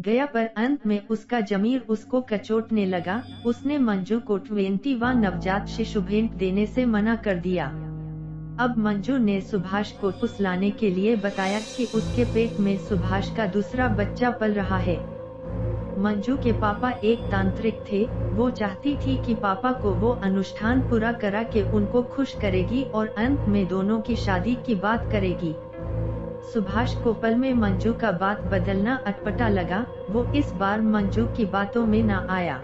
गया, पर अंत में उसका जमीर उसको कचोटने लगा। उसने मंजू को 21वां नवजात शिशु भेंट देने से मना कर दिया। अब मंजू ने सुभाष को फुसलाने के लिए बताया कि उसके पेट में सुभाष का दूसरा बच्चा पल रहा है। मंजू के पापा एक तांत्रिक थे। वो चाहती थी कि पापा को वो अनुष्ठान पूरा करा के उनको खुश करेगी और अंत में दोनों की शादी की बात करेगी। सुभाष को पल में मंजू का बात बदलना अटपटा लगा। वो इस बार मंजू की बातों में न आया।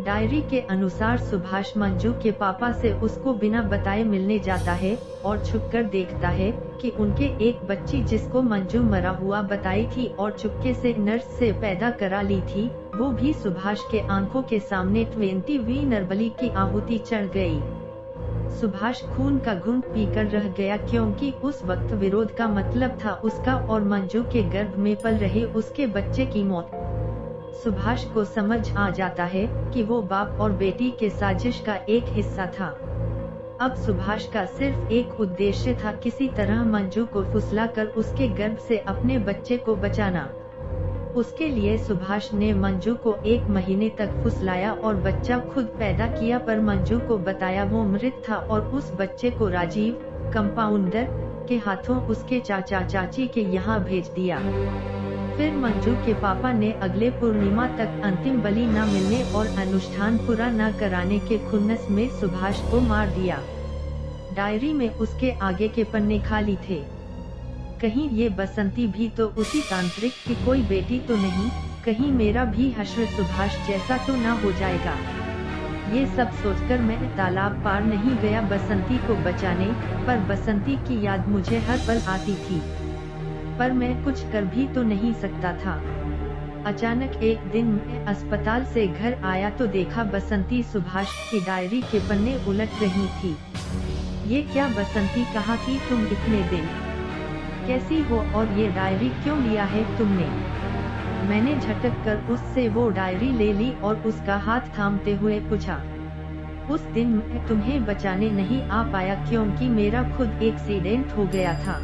डायरी के अनुसार सुभाष मंजू के पापा से उसको बिना बताए मिलने जाता है और छुपकर देखता है कि उनके एक बच्ची जिसको मंजू मरा हुआ बताई थी और चुपके से नर्स से पैदा करा ली थी, वो भी सुभाष के आंखों के सामने 20वीं नरबली की आहुति चढ़ गई। सुभाष खून का घूंट पीकर रह गया, क्योंकि उस वक्त विरोध का मतलब था उसका और मंजू के गर्भ में पल रहे उसके बच्चे की मौत। सुभाष को समझ आ जाता है कि वो बाप और बेटी के साजिश का एक हिस्सा था। अब सुभाष का सिर्फ एक उद्देश्य था, किसी तरह मंजू को फुसलाकर उसके गर्भ से अपने बच्चे को बचाना। उसके लिए सुभाष ने मंजू को 1 महीने तक फुसलाया और बच्चा खुद पैदा किया, पर मंजू को बताया वो मृत था और उस बच्चे को राजीव, कंपाउंडर, के हाथों उसके चाचा चाची के यहाँ भेज दिया। फिर मंजू के पापा ने अगले पूर्णिमा तक अंतिम बलि न मिलने और अनुष्ठान पूरा न कराने के खुन्नस में सुभाष को मार दिया। डायरी में उसके आगे के पन्ने खाली थे। कहीं ये बसंती भी तो उसी तांत्रिक की कोई बेटी तो नहीं, कहीं मेरा भी हश्र सुभाष जैसा तो न हो जाएगा। ये सब सोचकर मैं तालाब पार नहीं गया बसंती को बचाने, पर बसंती की याद मुझे हर पल आती थी, पर मैं कुछ कर भी तो नहीं सकता था। अचानक एक दिन मैं अस्पताल से घर आया तो देखा बसंती सुभाष की डायरी के पन्ने उलट रही थी। ये क्या बसंती, कहाँ थी तुम इतने दिन? कैसी हो और ये डायरी क्यों लिया है तुमने? मैंने झटक कर उससे वो डायरी ले ली और उसका हाथ थामते हुए पूछा। उस दिन मैं तुम्हें बचाने नहीं आ पाया क्योंकि मेरा खुद एक्सीडेंट हो गया था।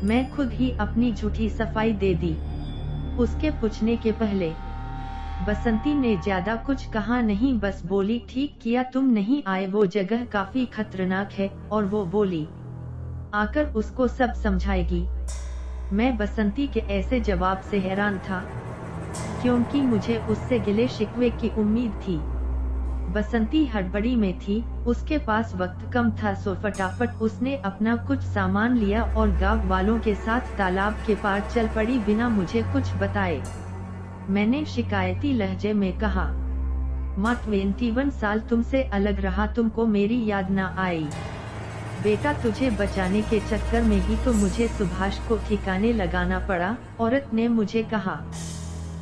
मैं खुद ही अपनी झूठी सफाई दे दी। उसके पूछने के पहले बसंती ने ज्यादा कुछ कहा नहीं, बस बोली, ठीक किया तुम नहीं आए, वो जगह काफी खतरनाक है। और वो बोली, आकर उसको सब समझाएगी। मैं बसंती के ऐसे जवाब से हैरान था, क्योंकि मुझे उससे गिले शिकवे की उम्मीद थी। बसंती हड़बड़ी में थी, उसके पास वक्त कम था, सो फटाफट उसने अपना कुछ सामान लिया और गांव वालों के साथ तालाब के पार चल पड़ी बिना मुझे कुछ बताए। मैंने शिकायती लहजे में कहा, माँ 21 साल तुमसे अलग रहा, तुमको मेरी याद न आई? बेटा तुझे बचाने के चक्कर में ही तो मुझे सुभाष को ठिकाने लगाना पड़ा। औरत ने मुझे कहा,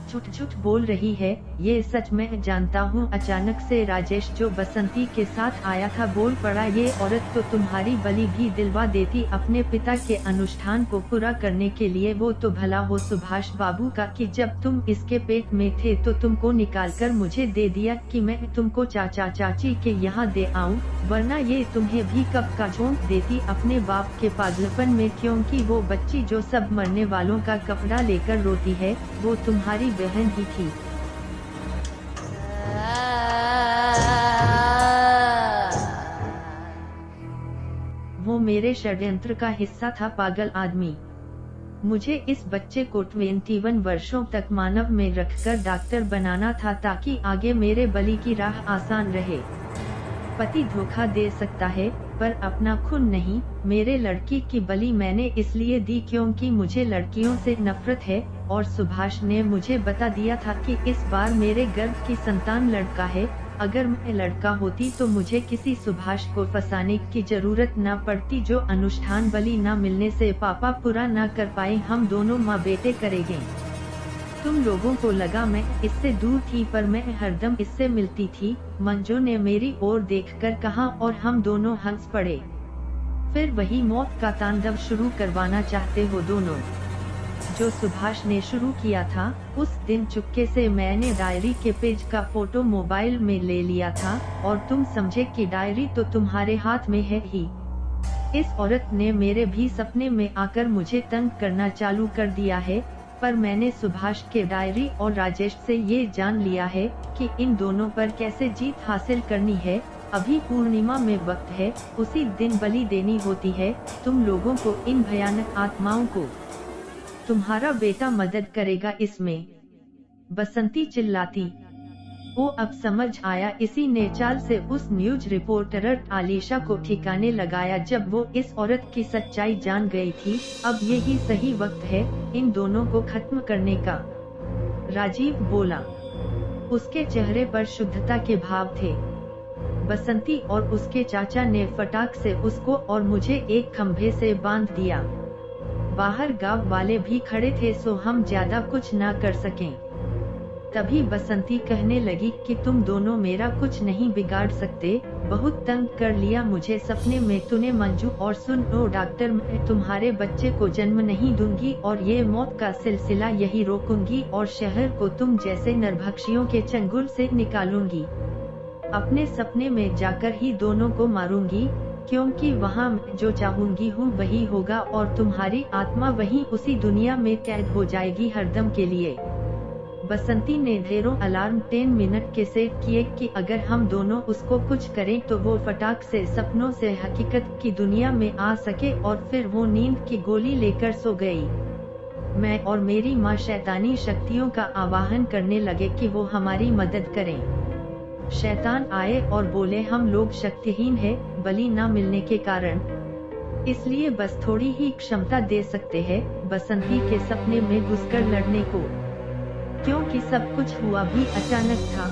झूठ झूठ बोल रही है, ये सच मैं जानता हूँ। अचानक से राजेश जो बसंती के साथ आया था बोल पड़ा, ये औरत तो तुम्हारी बलि भी दिलवा देती अपने पिता के अनुष्ठान को पूरा करने के लिए। वो तो भला हो सुभाष बाबू का कि जब तुम इसके पेट में थे तो तुमको निकाल कर मुझे दे दिया कि मैं तुमको चाचा चाची के यहाँ दे आऊँ, वरना ये तुम्हें भी कब का झोंक देती अपने बाप के पागलपन में, क्योंकि वो बच्ची जो सब मरने वालों का कपड़ा लेकर रोती है वो तुम्हारी बहन ही थी। वो मेरे षड्यंत्र का हिस्सा था, पागल आदमी। मुझे इस बच्चे को 21 वर्षों तक मानव में रखकर डॉक्टर बनाना था ताकि आगे मेरे बलि की राह आसान रहे। पति धोखा दे सकता है पर अपना खून नहीं। मेरे लड़की की बलि मैंने इसलिए दी क्योंकि मुझे लड़कियों से नफरत है और सुभाष ने मुझे बता दिया था कि इस बार मेरे गर्भ की संतान लड़का है। अगर मैं लड़का होती तो मुझे किसी सुभाष को फंसाने की जरूरत न पड़ती। जो अनुष्ठान बलि न मिलने से पापा पूरा न कर पाए, हम दोनों माँ बेटे करेंगे। तुम लोगों को लगा मैं इससे दूर थी, पर मैं हरदम इससे मिलती थी। मंजू ने मेरी ओर देखकर कहा और हम दोनों हंस पड़े। फिर वही मौत का तांडव शुरू करवाना चाहते हो दोनों, जो सुभाष ने शुरू किया था। उस दिन चुपके से मैंने डायरी के पेज का फोटो मोबाइल में ले लिया था और तुम समझे कि डायरी तो तुम्हारे हाथ में है ही। इस औरत ने मेरे भी सपने में आकर मुझे तंग करना चालू कर दिया है। पर मैंने सुभाष के डायरी और राजेश से ये जान लिया है कि इन दोनों पर कैसे जीत हासिल करनी है। अभी पूर्णिमा में वक्त है, उसी दिन बलि देनी होती है तुम लोगों को, इन भयानक आत्माओं को। तुम्हारा बेटा मदद करेगा इसमें, बसंती चिल्लाती। वो अब समझ आया, इसी ने चाल से उस न्यूज रिपोर्टर आलिशा को ठिकाने लगाया जब वो इस औरत की सच्चाई जान गई थी। अब यही सही वक्त है इन दोनों को खत्म करने का, राजीव बोला। उसके चेहरे पर शुद्धता के भाव थे। बसंती और उसके चाचा ने फटाक से उसको और मुझे एक खंभे से बांध दिया। बाहर गांव वाले भी खड़े थे, सो हम ज्यादा कुछ ना कर सकें। तभी बसंती कहने लगी कि तुम दोनों मेरा कुछ नहीं बिगाड़ सकते, बहुत तंग कर लिया मुझे सपने में तूने मंजू। और सुन लो डॉक्टर, मैं तुम्हारे बच्चे को जन्म नहीं दूंगी और ये मौत का सिलसिला यही रोकूंगी और शहर को तुम जैसे नरभक्षियों के चंगुल से निकालूंगी। अपने सपने में जाकर ही दोनों को मारूंगी, क्योंकि वहाँ मैं जो चाहूंगी हूँ वही होगा और तुम्हारी आत्मा वहीं उसी दुनिया में कैद हो जाएगी हरदम के लिए। बसंती ने ढेरों अलार्म 10 मिनट के सेट किए कि अगर हम दोनों उसको कुछ करें तो वो फटाक से सपनों से हकीकत की दुनिया में आ सके, और फिर वो नींद की गोली लेकर सो गई। मैं और मेरी माँ शैतानी शक्तियों का आवाहन करने लगे कि वो हमारी मदद करें। शैतान आए और बोले हम लोग शक्तिहीन हैं बलि न मिलने के कारण, इसलिए बस थोड़ी ही क्षमता दे सकते हैं बसंती के सपने में घुसकर लड़ने को, क्योंकि सब कुछ हुआ भी अचानक था।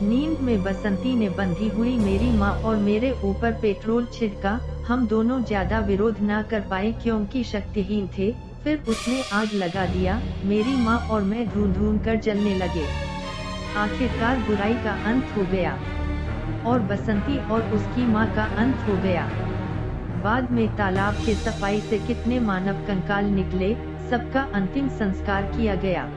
नींद में बसंती ने बंधी हुई मेरी माँ और मेरे ऊपर पेट्रोल छिड़का। हम दोनों ज्यादा विरोध न कर पाए क्योंकि शक्तिहीन थे। फिर उसने आग लगा दिया, मेरी माँ और मैं धूं कर जलने लगे। आखिरकार बुराई का अंत हो गया और बसंती और उसकी माँ का अंत हो गया। बाद में तालाब के सफाई से कितने मानव कंकाल निकले, सबका अंतिम संस्कार किया गया।